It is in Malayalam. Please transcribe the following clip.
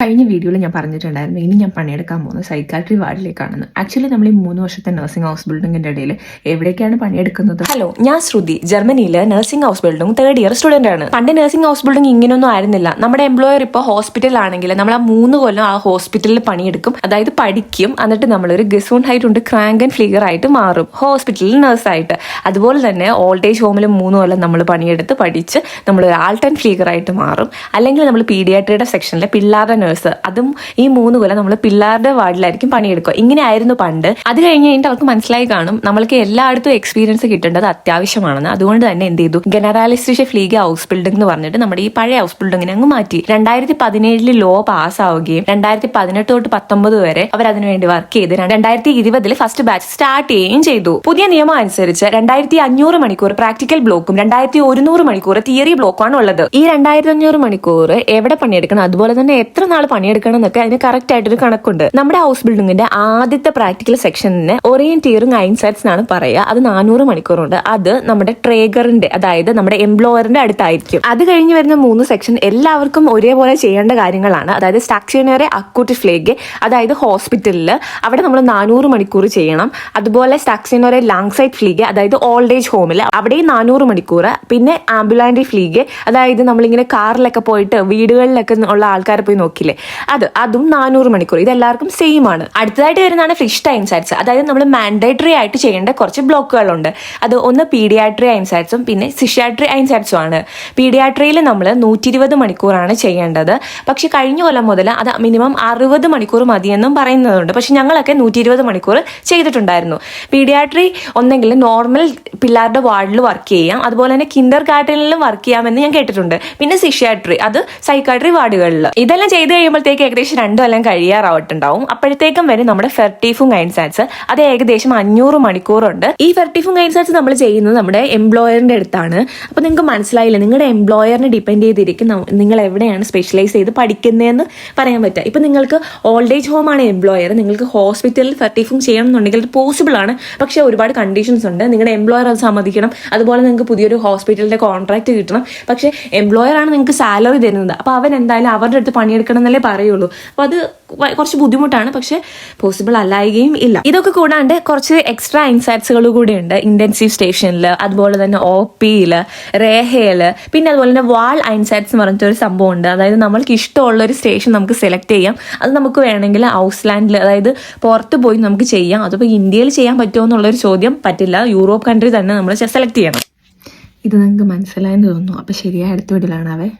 കഴിഞ്ഞ വീഡിയോയിൽ ഞാൻ പറഞ്ഞിട്ടുണ്ടായിരുന്നു ഇനി ഞാൻ പണിയെടുക്കാൻ പോകുന്നത് സൈക്കാട്രി വാർഡിലേക്കാണെന്ന്. ആക്ച്വലി നമ്മൾ ഈ 3 വർഷത്തെ നഴ്സിംഗ് ഹൗസ് ബിൽഡിങ്ങിന്റെ ഇടയിൽ എവിടേക്കാണ് പണിയെടുക്കുന്നത്? ഹലോ, ഞാൻ ശ്രുതി. ജർമ്മനിയിലെ nursing house building 3rd year student ആണ്. പണ്ട് നഴ്സിംഗ് ഹൗസ് ബിൽഡിംഗ് ഇങ്ങനെയൊന്നും ആയിരുന്നില്ല. നമ്മുടെ എംപ്ലോയർ ഇപ്പോൾ ഹോസ്പിറ്റലാണെങ്കിൽ നമ്മൾ ആ 3 കൊല്ലം ആ ഹോസ്പിറ്റലിൽ പണിയെടുക്കും, അതായത് പഠിക്കും. എന്നിട്ട് നമ്മളൊരു ഗെസോൺഹൈറ്റ് ഉണ്ട് ക്രാങ്കൻ ഫ്ലീഗർ ആയിട്ട് മാറും ഹോസ്പിറ്റലിൽ നഴ്സായിട്ട്. അതുപോലെ തന്നെ ഓൾഡ് ഏജ് ഹോമിൽ 3 കൊല്ലം നമ്മൾ പണിയെടുത്ത് പഠിച്ച് നമ്മൾ ഒരു ആൾട്ടൻ ഫ്ലീഗർ ആയിട്ട് മാറും. അല്ലെങ്കിൽ നമ്മൾ പീഡിയാട്രിയുടെ സെക്ഷനിലെ പിള്ളേരുടെ നഴ്സ്, അതും ഈ 3 കൊല്ലം നമ്മൾ പിള്ളേരുടെ വാർഡിലായിരിക്കും പണിയെടുക്കുക. ഇങ്ങനെ ആയിരുന്നു പണ്ട്. അത് കഴിഞ്ഞ് കഴിഞ്ഞിട്ട് അവർക്ക് മനസ്സിലായി കാണും നമ്മൾക്ക് എല്ലായിടത്തും എക്സ്പീരിയൻസ് കിട്ടേണ്ടത് അത്യാവശ്യമാണെന്ന്. അതുകൊണ്ട് തന്നെ എന്ത് ചെയ്തു, ജനറാലിസ്റ്റിഷ ഫ്ലീഗ ഹൗസ് ബിൽഡിംഗ് എന്ന് പറഞ്ഞിട്ട് നമ്മുടെ ഈ പഴയ ഹൗസ് ബിൽഡിങ്ങിനെ അങ്ങ് മാറ്റി. 2017 ലോ പാസ്സാവുകയും 2018 തൊട്ട് 19 വരെ അവർ അതിനുവേണ്ടി വർക്ക് ചെയ്ത് 2020 ഫസ്റ്റ് ബാച്ച് സ്റ്റാർട്ട് ചെയ്യുകയും ചെയ്തു. പുതിയ നിയമം അനുസരിച്ച് 2500 മണിക്കൂർ പ്രാക്ടിക്കൽ ബ്ലോക്കും 2100 മണിക്കൂർ തിയറി ബ്ലോക്കുമാണ് ഉള്ളത്. ഈ 2500 മണിക്കൂർ എവിടെ പണിയെടുക്കണം, അതുപോലെ തന്നെ എത്ര നാൾ പണിയെടുക്കണം എന്നൊക്കെ അതിന് കറക്റ്റ് ആയിട്ടൊരു കണക്കുണ്ട്. നമ്മുടെ ഹൗസ് ബിൽഡിങ്ങിന്റെ ആദ്യത്തെ പ്രാക്ടിക്കൽ സെക്ഷനിന് ഓറിയന്റിയറിംഗ് ഐൻസൈറ്റ്സ് എന്നാണ് പറയുക. അത് 400 മണിക്കൂറുണ്ട്. അത് നമ്മുടെ ട്രേഗറിന്റെ, അതായത് നമ്മുടെ എംപ്ലോയറിന്റെ അടുത്തായിരിക്കും. അത് കഴിഞ്ഞ് വരുന്ന 3 സെക്ഷൻ എല്ലാവർക്കും ഒരേപോലെ ചെയ്യേണ്ട കാര്യങ്ങളാണ്. അതായത് സ്റ്റാക്ഷനറി അക്യൂട്ട് ഫ്ലേഗ്, അതായത് ഹോസ്പിറ്റലിൽ അവിടെ നമ്മൾ 400 മണിക്കൂർ ചെയ്യണം. അതുപോലെ സ്റ്റാക്ഷനറി ലാങ്സൈറ്റ് ഫ്ലീഗ്, അതായത് ഓൾഡ് ഏജ് ഹോമിൽ അവിടെയും 400 മണിക്കൂർ. പിന്നെ ആംബുലാൻറി ഫ്ലീഗ്, അതായത് നമ്മളിങ്ങനെ കാറിലൊക്കെ പോയിട്ട് വീടുകളിലൊക്കെ ഉള്ള ആൾക്കാരെ പോയി നോക്കില്ലേ, അതും 400 മണിക്കൂർ. ഇതെല്ലാവർക്കും സെയിം ആണ്. അടുത്തതായിട്ട് വരുന്നതാണ് ഫിഷ് ഐൻസൈറ്റ്സ്. അതായത് നമ്മൾ മാൻഡേറ്ററി ആയിട്ട് ചെയ്യേണ്ട കുറച്ച് ബ്ലോക്കുകളുണ്ട്. അത് ഒന്ന് പീഡിയാട്രി ഐൻസൈറ്റ്സും പിന്നെ സിഷ്യാട്രി ഐൻസൈറ്റ്സും ആണ്. പീഡിയാട്രിയിൽ നമ്മൾ 120 മണിക്കൂറാണ് ചെയ്യേണ്ടത്. പക്ഷെ കഴിഞ്ഞ കൊല്ലം മുതൽ അത് മിനിമം 60 മണിക്കൂർ മതിയെന്നും പറയുന്നതുണ്ട്. പക്ഷെ ഞങ്ങളൊക്കെ 120 മണിക്കൂർ ചെയ്തിട്ടുണ്ടായിരുന്നു. പീഡിയാട്രി ഒന്നെങ്കിൽ നോർമൽ പിള്ളേരുടെ വാർഡിൽ വർക്ക് ചെയ്യാം, അതുപോലെ തന്നെ കിൻഡർ ഗാർഡനിലും വർക്ക് ചെയ്യാമെന്ന് ഞാൻ കേട്ടിട്ടുണ്ട്. പിന്നെ സിഷ്യാട്രി, അത് സൈക്കാട്രി വാർഡുകളിൽ. ഇതെല്ലാം ചെയ്ത് കഴിയുമ്പോഴത്തേക്ക് ഏകദേശം 2 കൊല്ലം കഴിയാറായിട്ടുണ്ടാവും. അപ്പോഴത്തേക്കും വരെ നമ്മുടെ ഫെർട്ടിഫുങ് ഐൻസൈറ്റ്സ്, അത് ഏകദേശം 500 മണിക്കൂറുണ്ട്. ഈ ഫെർട്ടിഫുങ് ഐൻസൈറ്റ്സ് നമ്മൾ ചെയ്യുന്നത് നമ്മുടെ എംപ്ലോയറിന്റെ അടുത്താണ്. അപ്പൊ നിങ്ങൾക്ക് മനസ്സിലായില്ല, നിങ്ങളുടെ എംപ്ലോയറിനെ ഡിപ്പെൻഡ് ചെയ്തിരിക്കും നിങ്ങൾ എവിടെയാണ് സ്പെഷ്യലൈസ് ചെയ്ത് പഠിക്കുന്നതെന്ന് പറയാൻ പറ്റുക. ഇപ്പൊ നിങ്ങൾക്ക് ഓൾഡ് ഏജ് ഹോം ആണ് എംപ്ലോയർ, നിങ്ങൾക്ക് ഹോസ്പിറ്റലിൽ ഫെർട്ടിഫുങ് ചെയ്യണം എന്നുണ്ടെങ്കിൽ അത് പോസിബിൾ ആണ്. പക്ഷെ ഒരുപാട് കണ്ടീഷൻസ് ഉണ്ട്. നിങ്ങളുടെ എംപ്ലോയർ അത് സമ്മതിക്കണം. അതുപോലെ നിങ്ങൾക്ക് പുതിയൊരു ഹോസ്പിറ്റലിന്റെ കോൺട്രാക്ട് കിട്ടണം. പക്ഷെ എംപ്ലോയർ ആണ് നിങ്ങൾക്ക് സാലറി തരുന്നത്. അപ്പൊ അവൻ എന്തായാലും അവരുടെ അടുത്ത് പണിയെടുക്കണം എന്നല്ലേ പറയുള്ളൂ. അപ്പൊ അത് കുറച്ച് ബുദ്ധിമുട്ടാണ്, പക്ഷെ പോസിബിൾ അല്ലായുകയും ഇല്ല. ഇതൊക്കെ കൂടാണ്ട് കുറച്ച് എക്സ്ട്രാ ഇൻസൈറ്റ്സുകൾ കൂടി ഉണ്ട്. ഇന്റൻസീവ് സ്റ്റേഷനിൽ, അതുപോലെ തന്നെ OP-യിൽ, റേഹയിൽ, പിന്നെ അതുപോലെ തന്നെ വാൾ ഐൻസൈറ്റ്സ് എന്ന് പറഞ്ഞിട്ടൊരു സംഭവം ഉണ്ട്. അതായത് നമ്മൾക്ക് ഇഷ്ടമുള്ള ഒരു സ്റ്റേഷൻ നമുക്ക് സെലക്ട് ചെയ്യാം. അത് നമുക്ക് വേണമെങ്കിൽ ഔസ്ലാൻഡിൽ, അതായത് പുറത്ത് പോയി നമുക്ക് ചെയ്യാം. അതിപ്പോൾ ഇന്ത്യയിൽ ചെയ്യാൻ പറ്റുമോ എന്നുള്ളൊരു ചോദ്യം പറ്റില്ല. യൂറോപ്പ് കൺട്രി തന്നെ നമ്മൾ സെലക്ട് ചെയ്യണം. ഇത് നിങ്ങൾക്ക് മനസ്സിലായെന്ന് തോന്നുന്നു. അപ്പൊ ശരിയായ അടുത്ത വീഡിയോയിലാണാവേ.